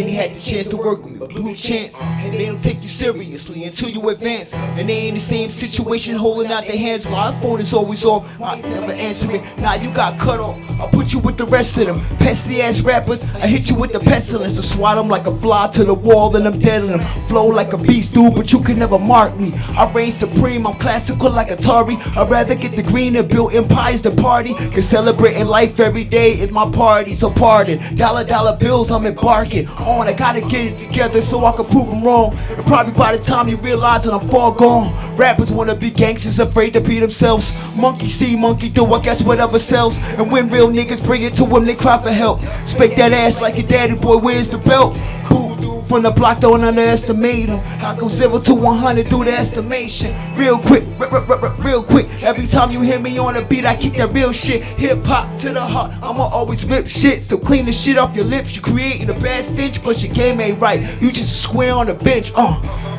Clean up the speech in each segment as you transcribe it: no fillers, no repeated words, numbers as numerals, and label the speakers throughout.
Speaker 1: Many had the chance to work with me, but blew the chance. And they don't take you seriously until you advance. And they in the same situation, holding out their hands while our phone is always off. I never answer it. Now you got cut off. I'll put you with the rest of them pesty ass rappers. I hit you with the pestilence. I swat them like a fly to the wall, and I'm dead on them. Flow like a beast, dude, but you can never mark me. I reign supreme, I'm classical like Atari. I'd rather get the green and build empires than party. Cause celebrating life every day is my party. So pardon, dollar bills I'm embarking on. I gotta get it together so I can prove them wrong. And probably by the time you realize that I'm far gone. Rappers wanna be gangsters, afraid to be themselves. Monkey see, monkey do, I guess whatever sells. And when real niggas bring it to them, they cry for help. Spank that ass like your daddy, boy, where's the belt? Cool dude from the block, don't underestimate him. How come 0 to 100 do the estimation? Real quick, real quick. Every time you hear me on a beat, I keep that real shit. Hip hop to the heart, I'ma always rip shit. So clean the shit off your lips, you creating a bad stench, but your game ain't right. You just a square on the bench.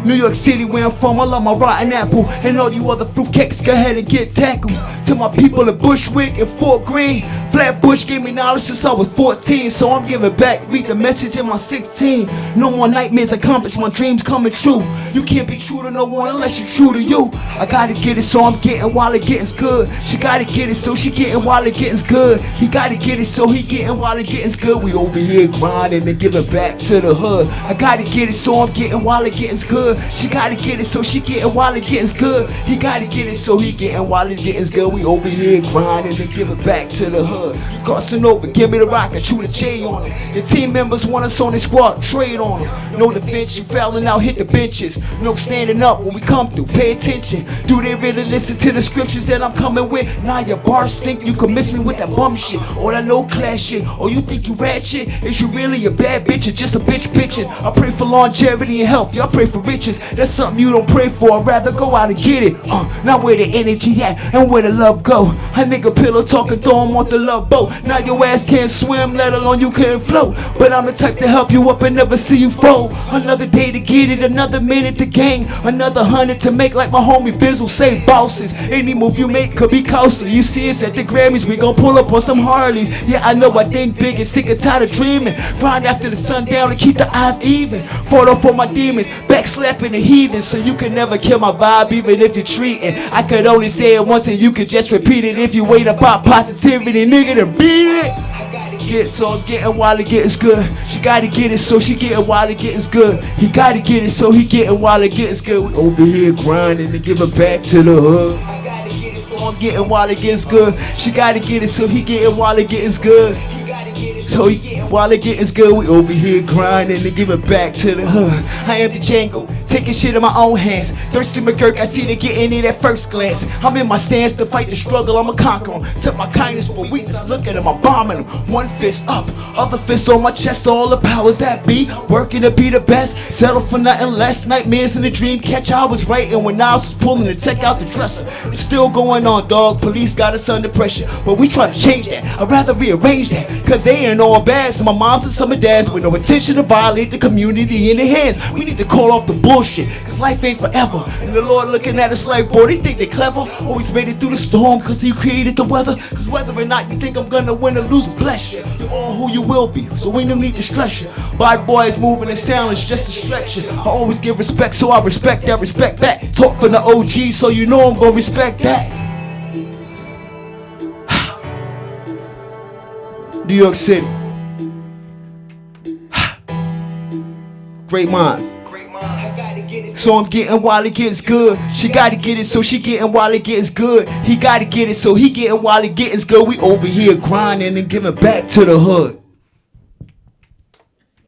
Speaker 1: New York City, where I'm from, I love my rotten apple. And all you other fruitcakes, go ahead and get tackled. To my people in Bushwick and Fort Greene, Flatbush gave me knowledge since I was 14, so I'm giving back. Read the message in my 16. No more nightmares accomplished, my dreams coming true. You can't be true to no one unless you're true to you. I gotta get it, so I'm getting while it getting's good. She gotta get it, so she getting while it getting's good. He gotta get it, so he getting while it getting's good. We over here grinding and giving back to the hood. I gotta get it, so I'm getting while it getting's good. She gotta get it, so she getting while it getting's good. He gotta get it, so he getting while it getting's good. We over here grinding and giving back to the hood. Crossing over, give me the rock and shoot a J on it. Your team members want us on their squad, trade on them. No defense, you fouling out, hit the benches. No standing up when we come through, pay attention. Do they really listen to the scriptures that I'm coming with? Nah, your bars stink, you can miss me with that bum shit or that no class shit. Or you think you ratchet? Is you really a bad bitch or just a bitch bitchin'? I pray for longevity and health, y'all pray for riches. That's something you don't pray for, I'd rather go out and get it. Now where the energy at and where the love go? A nigga pillow talking, throw him off the love boat. Now your ass can't swim, let alone you can't float. But I'm the type to help you up and never see you fold. Another day to get it, another minute to gain, another 100 to make, like my homie Bizzle say, bosses. Any move you make could be costly. You see us at the Grammys, we gon' pull up on some Harleys. Yeah, I know I think big and sick and tired of dreaming. Grind after the sun down and keep the eyes even. Fought off for my demons, back slapping the heathen. So you can never kill my vibe even if you're treating. I could only say it once and you could just repeat it. If you ain't about positivity, nigga, then beat it. Get it, so I'm getting while it getting's good. She gotta get it, so she getting while it getting's good. He gotta get it, so he getting while it getting's good. We over here grinding and giving back to the hood. I gotta get it, so I'm getting while it getting's good. She gotta get it, so he getting while it getting's good. He gotta get it, so he getting while it getting's good. We over here grinding and giving back to the hood. I am the Django, taking shit in my own hands. Thristy McGurt, I see they getting it at first glance. I'm in my stance to fight the struggle, I'ma conquer them. Took my kindness for weakness, look at them, I'm bombing them. One fist up, other fist on my chest, all the powers that be. Working to be the best, settle for nothing less. Nightmares in the dream catch, I was writing when I was pulling the tech out the dresser. It's still going on, dog, police got us under pressure. But we try to change that, I'd rather rearrange that. Cause they ain't all bad, so my moms and some of dads with no intention to violate the community in their hands. We need to call off the bullshit, cause life ain't forever. And the Lord looking at us like, boy, they think they clever. Always made it through the storm, cause he created the weather. Cause whether or not you think I'm gonna win or lose, bless you. You're all who you will be, so we don't need to stress you. Bad boys moving in silence just to stretch you. I always give respect, so I respect that, respect back. Talk from the OG, so you know I'm gonna respect that. New York City. Great minds. So I'm getting while it gets good. She gotta get it, so she getting while it gets good. He gotta get it, so he getting while it getting's good. We over here grinding and giving back to the hood.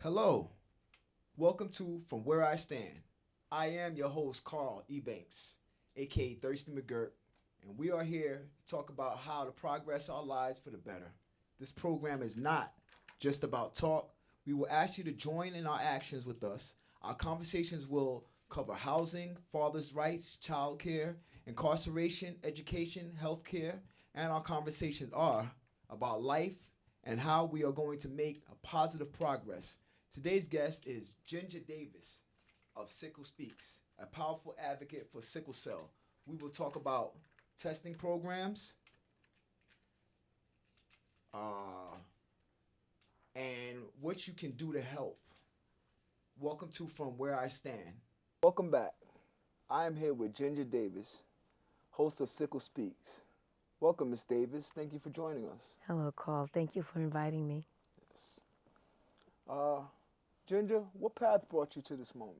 Speaker 1: Hello, welcome to From Where I Stand. I am your host, Carl Ebanks, aka Thristy McGurt, and we are here to talk about how to progress our lives for the better. This program is not just about talk. We will ask you to join in our actions with us. Our conversations will cover housing, fathers' rights, child care, incarceration, education, healthcare, and our conversations are about life and how we are going to make a positive progress. Today's guest is Ginger Davis of Sickle Speaks, a powerful advocate for sickle cell. We will talk about testing programs, and what you can do to help. Welcome to From Where I Stand. Welcome back. I am here with Ginger Davis, host of Sickle Speaks. Welcome, Ms. Davis. Thank you for joining us.
Speaker 2: Hello, Carl. Thank you for inviting me.
Speaker 1: Yes. Ginger, what path brought you to this moment?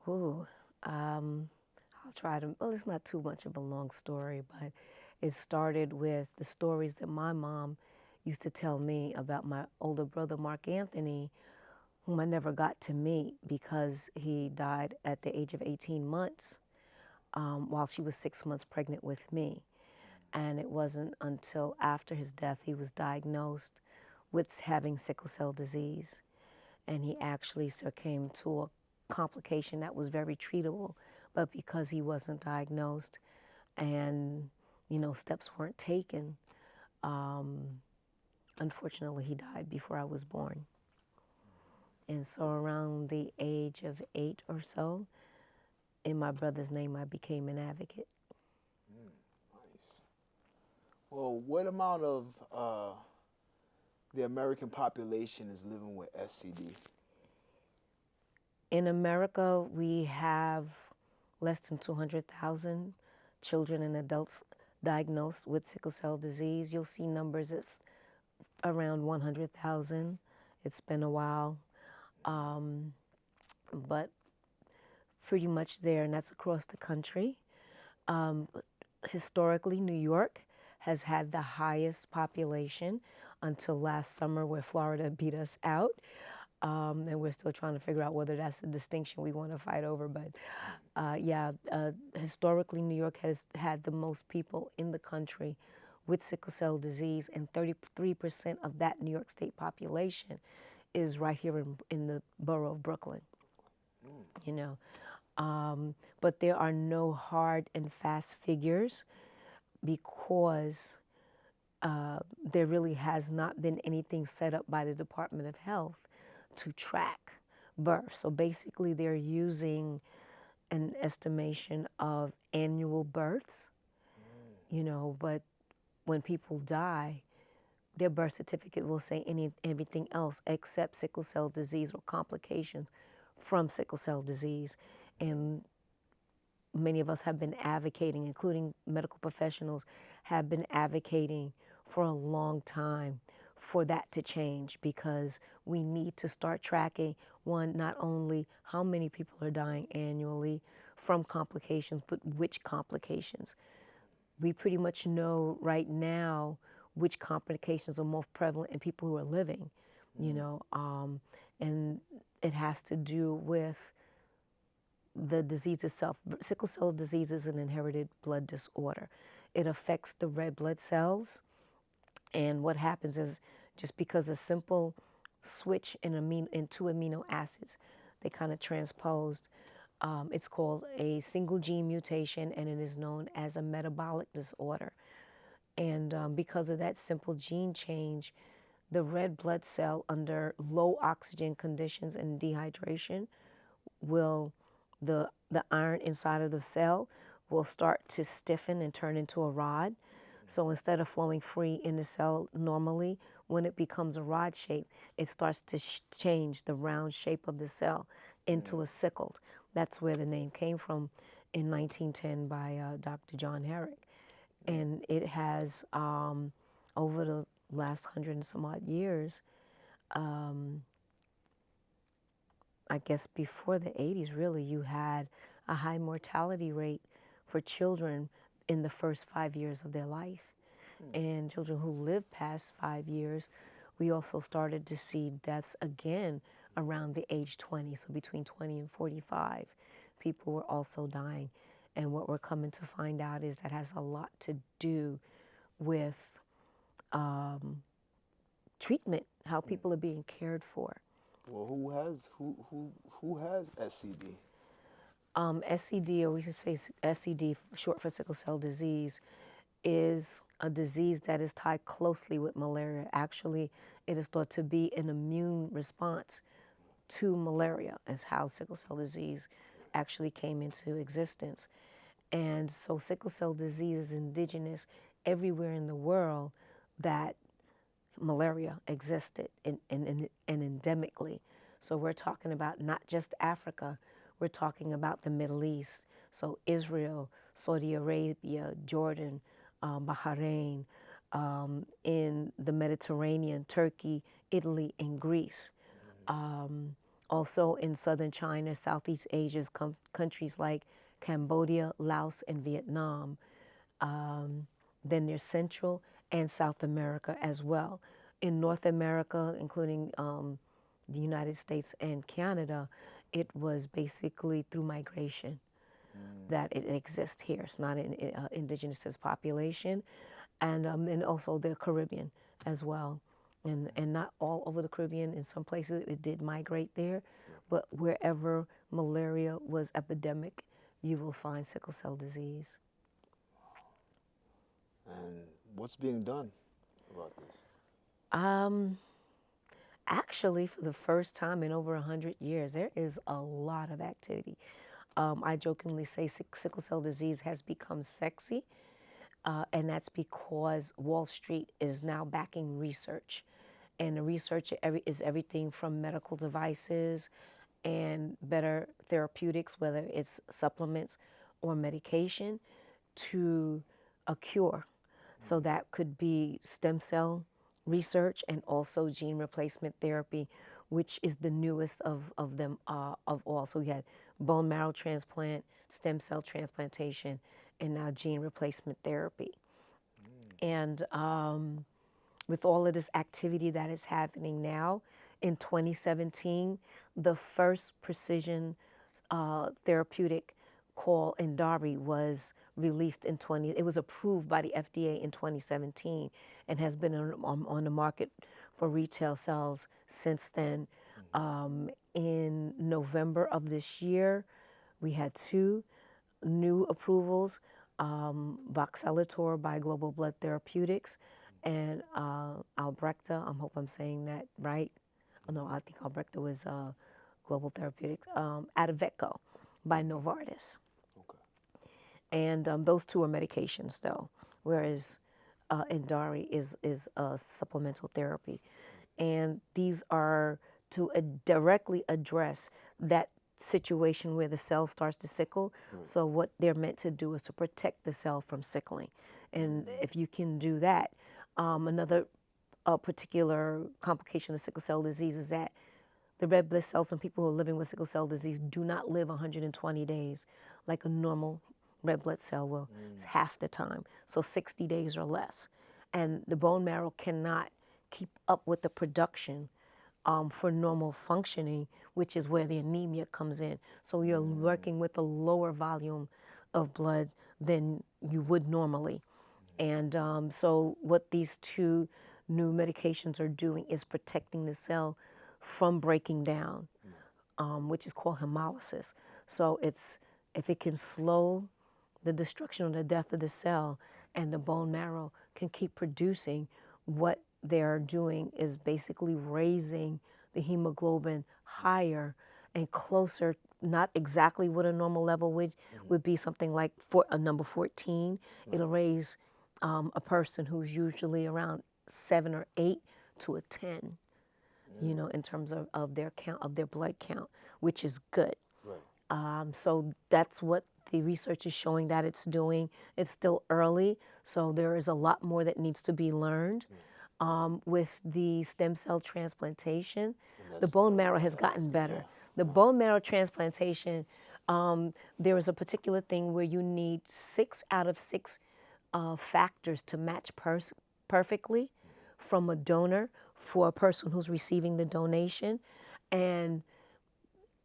Speaker 2: Ooh, I'll try to, well, it's not too much of a long story, but it started with the stories that my mom used to tell me about my older brother, Mark Anthony, whom I never got to meet because he died at the age of 18 months while she was 6 months pregnant with me. And it wasn't until after his death he was diagnosed with having sickle cell disease. And he actually succumbed to a complication that was very treatable, but because he wasn't diagnosed and, steps weren't taken, unfortunately he died before I was born. And so around the age of 8 or so, in my brother's name, I became an advocate.
Speaker 1: Nice. Well, what amount of the American population is living with SCD?
Speaker 2: In America, we have less than 200,000 children and adults diagnosed with sickle cell disease. You'll see numbers of around 100,000. It's been a while, but pretty much there, and that's across the country. Historically, New York has had the highest population until last summer where Florida beat us out. And we're still trying to figure out whether that's a distinction we want to fight over. But historically, New York has had the most people in the country with sickle cell disease, and 33% of that New York State population is right here in the borough of Brooklyn. But there are no hard and fast figures because there really has not been anything set up by the Department of Health to track birth. So basically they're using an estimation of annual births, but when people die, their birth certificate will say everything else except sickle cell disease or complications from sickle cell disease. And many of us have been advocating, including medical professionals, have been advocating for a long time for that to change, because we need to start tracking, one, not only how many people are dying annually from complications, but which complications. We pretty much know right now which complications are most prevalent in people who are living, and it has to do with the disease itself. Sickle cell disease is an inherited blood disorder. It affects the red blood cells, and what happens is just because a simple switch in two amino acids, they kind of transposed, it's called a single gene mutation, and it is known as a metabolic disorder. And because of that simple gene change, the red blood cell under low oxygen conditions and dehydration the iron inside of the cell will start to stiffen and turn into a rod. So instead of flowing free in the cell normally, when it becomes a rod shape, it starts to change the round shape of the cell into a sickled. That's where the name came from in 1910 by Dr. John Herrick. And it has, over the last 100 and some odd years, I guess before the 80s, really, you had a high mortality rate for children in the first 5 years of their life. And children who live past 5 years, we also started to see deaths again around the age 20. So between 20 and 45, people were also dying. And what we're coming to find out is that has a lot to do with treatment, how people are being cared for.
Speaker 1: Well, who has SCD?
Speaker 2: SCD, or we should say SCD, short for sickle cell disease, is a disease that is tied closely with malaria. Actually, it is thought to be an immune response to malaria, as how sickle cell disease actually came into existence. And so sickle cell disease is indigenous everywhere in the world that malaria existed and endemically. So we're talking about not just Africa, we're talking about the Middle East. So Israel, Saudi Arabia, Jordan, Bahrain, in the Mediterranean, Turkey, Italy, and Greece. Also in southern China, Southeast Asia's countries like Cambodia, Laos, and Vietnam. Then there's Central and South America as well. In North America, including the United States and Canada, it was basically through migration that it exists here. It's not an indigenous population. And also the Caribbean as well. And not all over the Caribbean. In some places it did migrate there, but wherever malaria was epidemic, you will find sickle cell disease.
Speaker 3: And what's being done about this?
Speaker 2: Actually, for the first time in over 100 years, there is a lot of activity. I jokingly say sickle cell disease has become sexy, and that's because Wall Street is now backing research. And the research is everything from medical devices and better therapeutics, whether it's supplements or medication, to a cure. So that could be stem cell research and also gene replacement therapy, which is the newest of them of all. So we had bone marrow transplant, stem cell transplantation, and now gene replacement therapy. And with all of this activity that is happening now, in 2017, the first precision therapeutic called Indari was released it was approved by the FDA in 2017 and has been on the market for retail sales since then. In November of this year, we had 2 new approvals, Voxelotor by Global Blood Therapeutics and Albrecta, I hope I'm saying that right. Oh, no, I think Albrecta was Global Therapeutics, Adaveco by Novartis.
Speaker 3: Okay.
Speaker 2: And those 2 are medications, though, whereas Indari is a supplemental therapy. And these are to directly address that situation where the cell starts to sickle. So what they're meant to do is to protect the cell from sickling. And if you can do that, another particular complication of sickle cell disease is that the red blood cells in people who are living with sickle cell disease do not live 120 days like a normal red blood cell will. It's half the time, so 60 days or less. And the bone marrow cannot keep up with the production for normal functioning, which is where the anemia comes in. So you're working with a lower volume of blood than you would normally. And so what these 2 new medications are doing is protecting the cell from breaking down, which is called hemolysis. So if it can slow the destruction or the death of the cell and the bone marrow can keep producing, what they're doing is basically raising the hemoglobin higher and closer, not exactly what a normal level would be, something like a number 14. It'll raise a person who's usually around 7 or 8 to a 10, you know, in terms of their count, of their blood count, which is good.
Speaker 3: Right.
Speaker 2: So that's what the research is showing that it's doing. It's still early, so there is a lot more that needs to be learned. With the stem cell transplantation, the bone marrow has gotten better. The bone marrow transplantation, there is a particular thing where you need 6 out of 6 factors to match perfectly from a donor for a person who's receiving the donation. And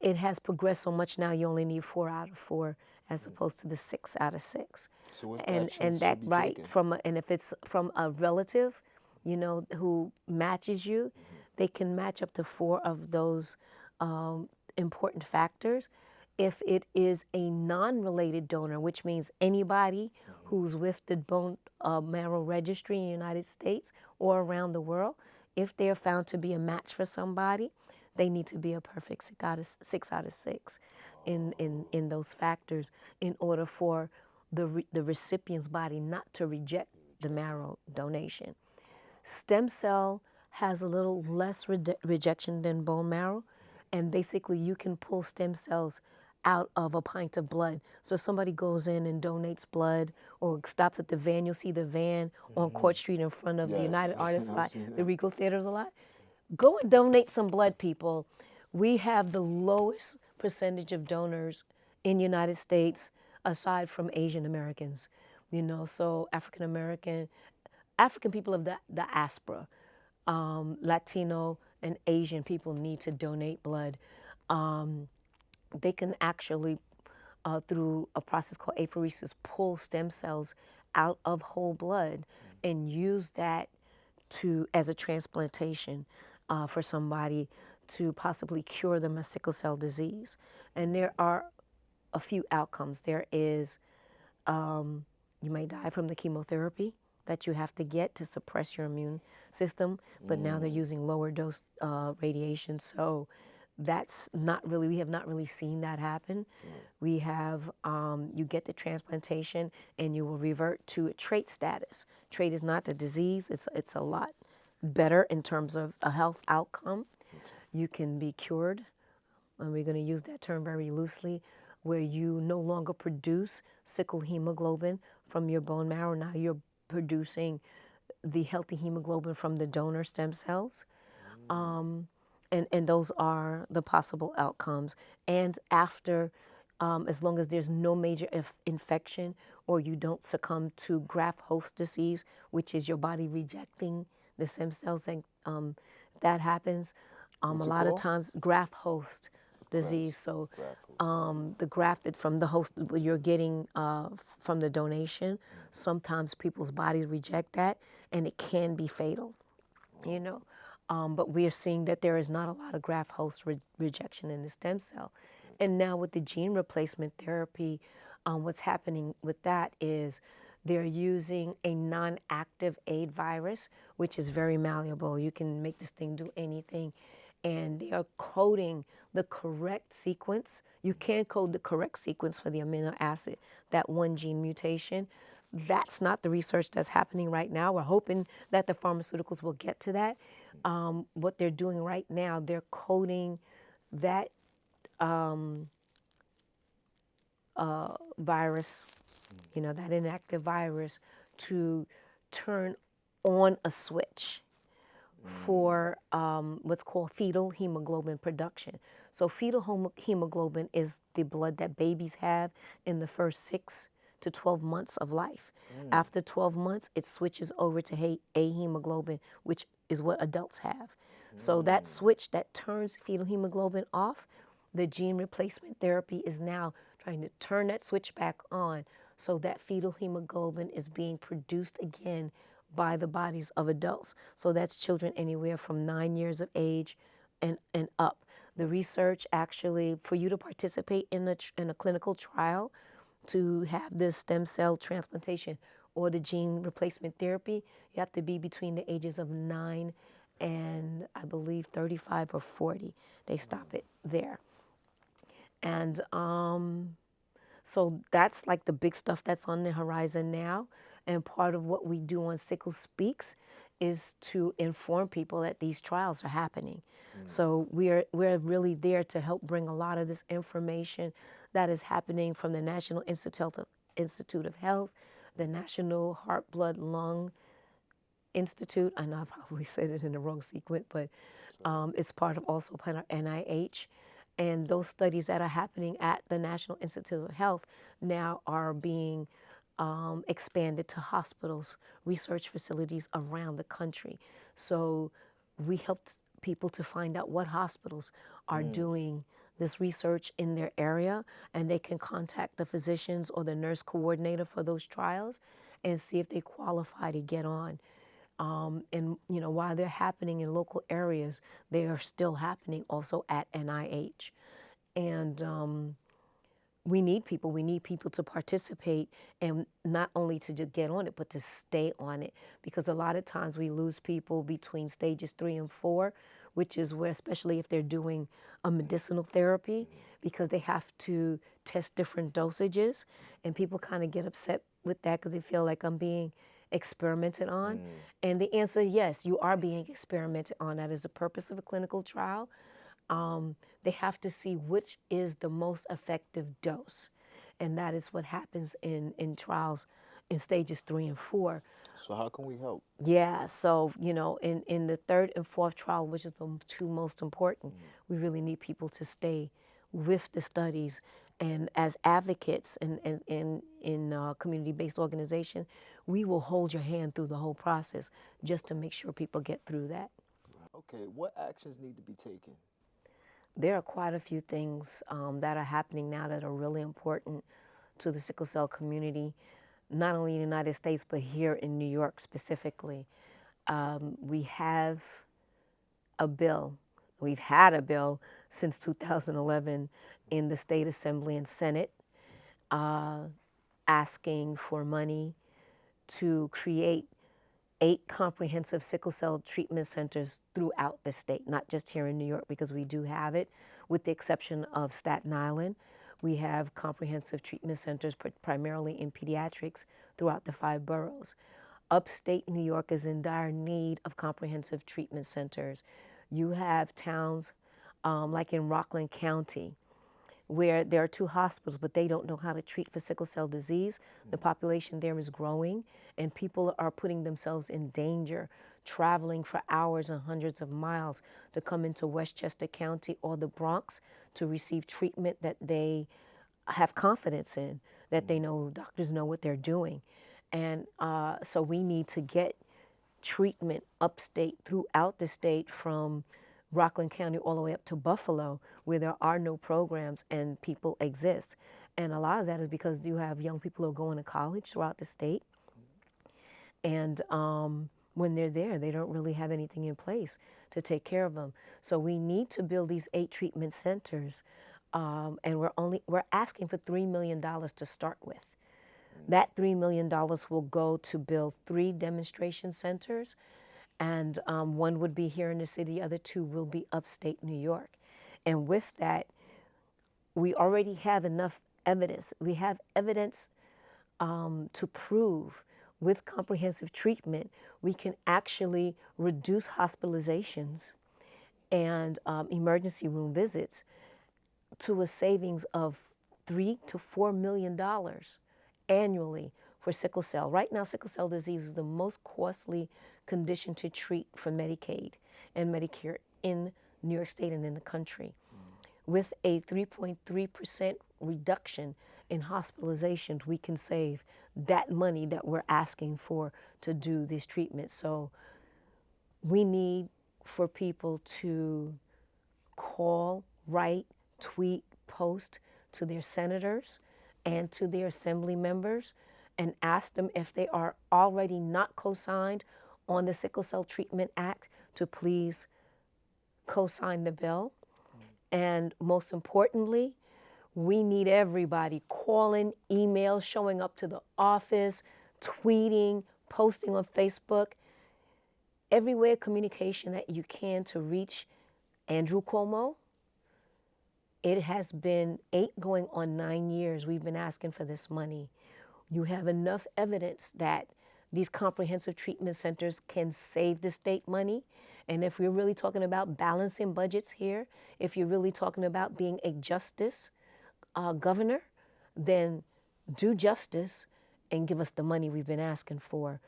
Speaker 2: it has progressed so much now, you only need 4 out of 4 as opposed to the 6 out of 6.
Speaker 3: So what
Speaker 2: And
Speaker 3: actions
Speaker 2: that,
Speaker 3: should be
Speaker 2: right,
Speaker 3: taken?
Speaker 2: and if it's from a relative, you know, who matches you, they can match up to 4 of those important factors. If it is a non-related donor, which means anybody who's with the bone marrow registry in the United States or around the world, if they're found to be a match for somebody, they need to be a perfect 6 out of 6 in those factors in order for the recipient's body not to reject the marrow donation. Stem cell has a little less rejection than bone marrow, And basically you can pull stem cells out of a pint of blood. So if somebody goes in and donates blood or stops at the van, you'll see the van on Court Street in front of the
Speaker 3: Yes.
Speaker 2: United Artists
Speaker 3: I've
Speaker 2: lot,
Speaker 3: seen
Speaker 2: the
Speaker 3: that.
Speaker 2: Regal Theaters a lot. Go and donate some blood, people. We have the lowest percentage of donors in the United States aside from Asian Americans. You know, so African people of the diaspora, Latino and Asian people need to donate blood. They can actually, through a process called apheresis, pull stem cells out of whole blood and use that as a transplantation for somebody to possibly cure them of sickle cell disease. And there are a few outcomes. There is, you may die from the chemotherapy that you have to get to suppress your immune system, but now they're using lower dose radiation. So that's not really, we have not really seen that happen. We have, you get the transplantation and you will revert to a trait status. Trait is not the disease, it's a lot better in terms of a health outcome. You can be cured, and we're going to use that term very loosely, where you no longer produce sickle hemoglobin from your bone marrow. Now you're producing the healthy hemoglobin from the donor stem cells. And those are the possible outcomes. And after, as long as there's no major infection or you don't succumb to graft-host disease, which is your body rejecting the stem cells, and if that happens, a
Speaker 3: What's it
Speaker 2: lot of
Speaker 3: called?
Speaker 2: times graft-host disease. So the grafted from the host you're getting from the donation, sometimes people's bodies reject that, and it can be fatal, you know. But we are seeing that there is not a lot of graft-host rejection in the stem cell. And now with the gene replacement therapy, what's happening with that is they're using a non-active AIDS virus, which is very malleable. You can make this thing do anything. And they are coding the correct sequence. You can code the correct sequence for the amino acid, that one gene mutation. That's not the research that's happening right now. We're hoping that the pharmaceuticals will get to that. What they're doing right now, they're coding that virus, you know, that inactive virus, to turn on a switch for what's called fetal hemoglobin production. So fetal hemoglobin is the blood that babies have in the first 6 to 12 months of life. After 12 months, it switches over to A hemoglobin, which is what adults have. So that switch that turns fetal hemoglobin off, the gene replacement therapy is now trying to turn that switch back on so that fetal hemoglobin is being produced again by the bodies of adults. So that's children anywhere from 9 years of age and up. The research actually, for you to participate in a clinical trial, to have this stem cell transplantation or the gene replacement therapy, you have to be between the ages of 9 and I believe 35 or 40. They stop it there. And so that's like the big stuff that's on the horizon now. And part of what we do on Sickle Speaks is to inform people that these trials are happening. So we're really there to help bring a lot of this information that is happening from the National Institute of Health, the National Heart, Blood, Lung Institute. I know I probably said it in the wrong sequence, but it's part of also part of NIH. And those studies that are happening at the National Institute of Health now are being expanded to hospitals, research facilities around the country. So we helped people to find out what hospitals are doing this research in their area, and they can contact the physicians or the nurse coordinator for those trials and see if they qualify to get on. And you know, while they're happening in local areas, they are still happening also at NIH. And we need people to participate, and not only to just get on it, but to stay on it. Because a lot of times we lose people between stages 3 and 4, which is where, especially if they're doing a medicinal therapy, because they have to test different dosages, and people kind of get upset with that because they feel like I'm being experimented on. And the answer, yes, you are being experimented on. That is the purpose of a clinical trial. They have to see which is the most effective dose. And that is what happens in trials in stages 3 and 4.
Speaker 3: So how can we help?
Speaker 2: Yeah, so, in the 3rd and 4th trial, which is the 2 most important, we really need people to stay with the studies. And as advocates and in community-based organization, we will hold your hand through the whole process just to make sure people get through that.
Speaker 3: Okay, what actions need to be taken?
Speaker 2: There are quite a few things that are happening now that are really important to the sickle cell community, not only in the United States, but here in New York specifically. We have a bill. We've had a bill since 2011 in the State Assembly and Senate asking for money to create 8 comprehensive sickle cell treatment centers throughout the state, not just here in New York, because we do have it, with the exception of Staten Island. We have comprehensive treatment centers, primarily in pediatrics, throughout the 5 boroughs. Upstate New York is in dire need of comprehensive treatment centers. You have towns like in Rockland County, where there are 2 hospitals, but they don't know how to treat for sickle cell disease. The population there is growing, and people are putting themselves in danger, traveling for hours and hundreds of miles to come into Westchester County or the Bronx to receive treatment that they have confidence in, that they know doctors know what they're doing. And so we need to get treatment upstate throughout the state, from Rockland County all the way up to Buffalo, where there are no programs and people exist. And a lot of that is because you have young people who are going to college throughout the state. And when they're there, they don't really have anything in place to take care of them. So we need to build these 8 treatment centers. And we're asking for $3 million to start with. That $3 million will go to build 3 demonstration centers, and 1 would be here in the city, the other 2 will be upstate New York. And with that, we already have enough evidence. We have evidence to prove with comprehensive treatment, we can actually reduce hospitalizations and emergency room visits to a savings of $3 to $4 million annually for sickle cell. Right now, sickle cell disease is the most costly condition to treat for Medicaid and Medicare in New York State and in the country. With a 3.3% reduction in hospitalizations, we can save that money that we're asking for to do these treatments. So we need for people to call, write, tweet, post to their senators and to their assembly members and ask them if they are already not co-signed on the Sickle Cell Treatment Act to please co-sign the bill. And most importantly, we need everybody calling, email, showing up to the office, tweeting, posting on Facebook, everywhere communication that you can to reach Andrew Cuomo. It has been 8 going on 9 years we've been asking for this money. You have enough evidence that these comprehensive treatment centers can save the state money. And if we're really talking about balancing budgets here, if you're really talking about being a justice governor, then do justice and give us the money we've been asking for.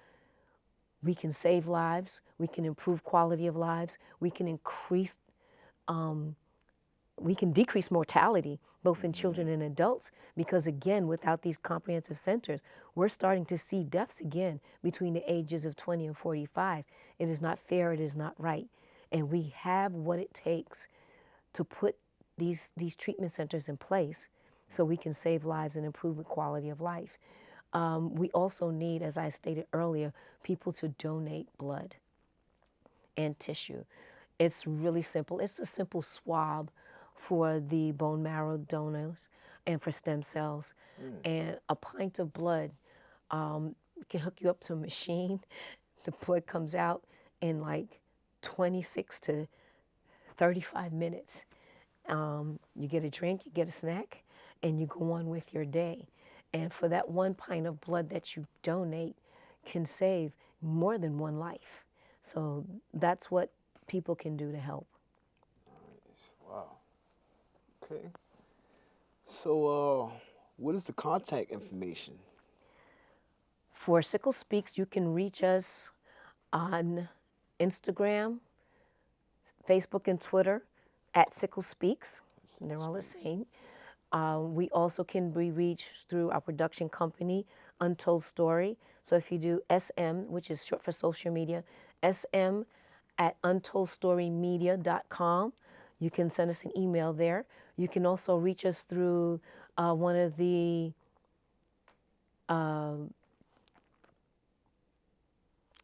Speaker 2: We can save lives, we can improve quality of lives, we can decrease mortality, both in children and adults, because again, without these comprehensive centers, we're starting to see deaths again between the ages of 20 and 45. It is not fair, it is not right. And we have what it takes to put these treatment centers in place so we can save lives and improve the quality of life. We also need, as I stated earlier, people to donate blood and tissue. It's really simple. It's a simple swab for the bone marrow donors and for stem cells. And a pint of blood can hook you up to a machine. The blood comes out in like 26 to 35 minutes. You get a drink, you get a snack, and you go on with your day. And for that 1 pint of blood that you donate can save more than 1 life. So that's what people can do to help.
Speaker 3: Nice. Wow. Okay. So, what is the contact information?
Speaker 2: For Sickle Speaks, you can reach us on Instagram, Facebook, and Twitter at Sickle Speaks. They're all the same. We also can be reached through our production company, Untold Story. So if you do SM, which is short for social media, SM at untoldstorymedia.com, you can send us an email there. You can also reach us through one of the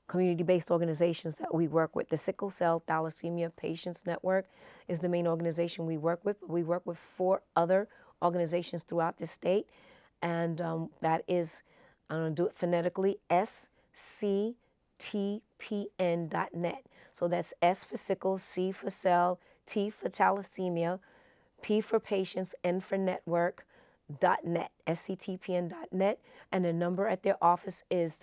Speaker 2: community-based organizations that we work with. The Sickle Cell Thalassemia Patients Network is the main organization we work with. We work with 4 other organizations throughout the state, and that is, I'm going to do it phonetically, sctpn.net. So that's S for sickle, C for cell, T for thalassemia, P for patients, N for network.net, sctpn.net, and the number at their office is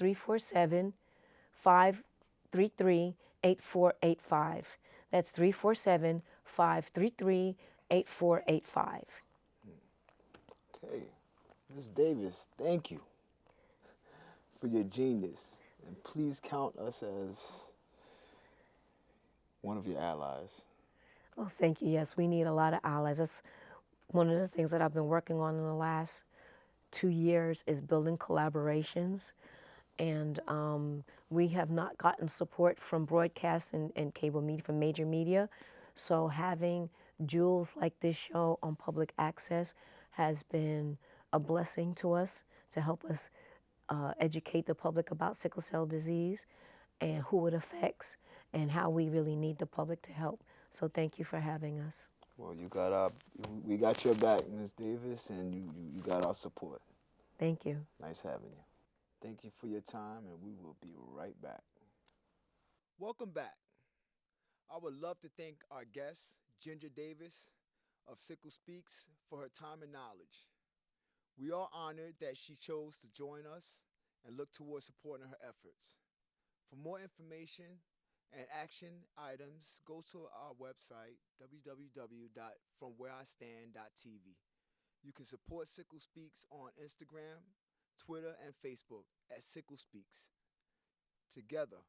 Speaker 2: 347-533-8485. That's 347-533-8485.
Speaker 3: Okay. Ms. Davis, thank you for your genius. And please count us as one of your allies.
Speaker 2: Oh, thank you. Yes, we need a lot of allies. That's one of the things that I've been working on in the last 2 years is building collaborations. And we have not gotten support from broadcast and cable media, from major media. So having jewels like this show on public access has been a blessing to us to help us educate the public about sickle cell disease and who it affects and how we really need the public to help. So thank you for having us.
Speaker 3: Well, we got your back, Ms. Davis, and you got our support.
Speaker 2: Thank you.
Speaker 3: Nice having you. Thank you for your time, and we will be right back. Welcome back. I would love to thank our guest, Ginger Davis of Sickle Speaks, for her time and knowledge. We are honored that she chose to join us and look towards supporting her efforts. For more information and action items, go to our website, www.fromwhereistand.tv. You can support Sickle Speaks on Instagram, Twitter, and Facebook at Sickle Speaks. Together,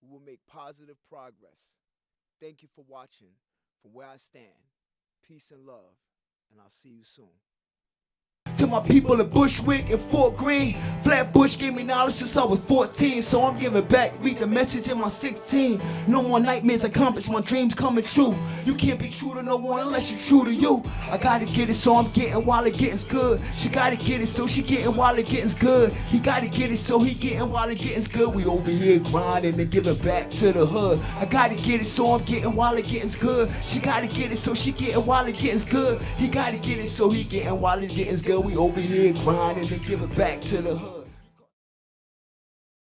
Speaker 3: we will make positive progress. Thank you for watching From Where I Stand. Peace and love, and I'll see you soon.
Speaker 1: To my people in Bushwick and Fort Greene, Flatbush gave me knowledge since I was 14, so I'm giving back, read the message in my 16. No more nightmares accomplished, my dreams coming true. You can't be true to no one unless you're true to you. I gotta get it, so I'm getting while it getting's good. She gotta get it, so she getting while it getting's good. He gotta get it, so he getting while it getting's good. We over here grinding and giving back to the hood. I gotta get it, so I'm getting while it getting's good. She gotta get it, so she getting while it getting's good. He gotta get it, so he getting while it getting's good. We over here grinding and giving back to the hood.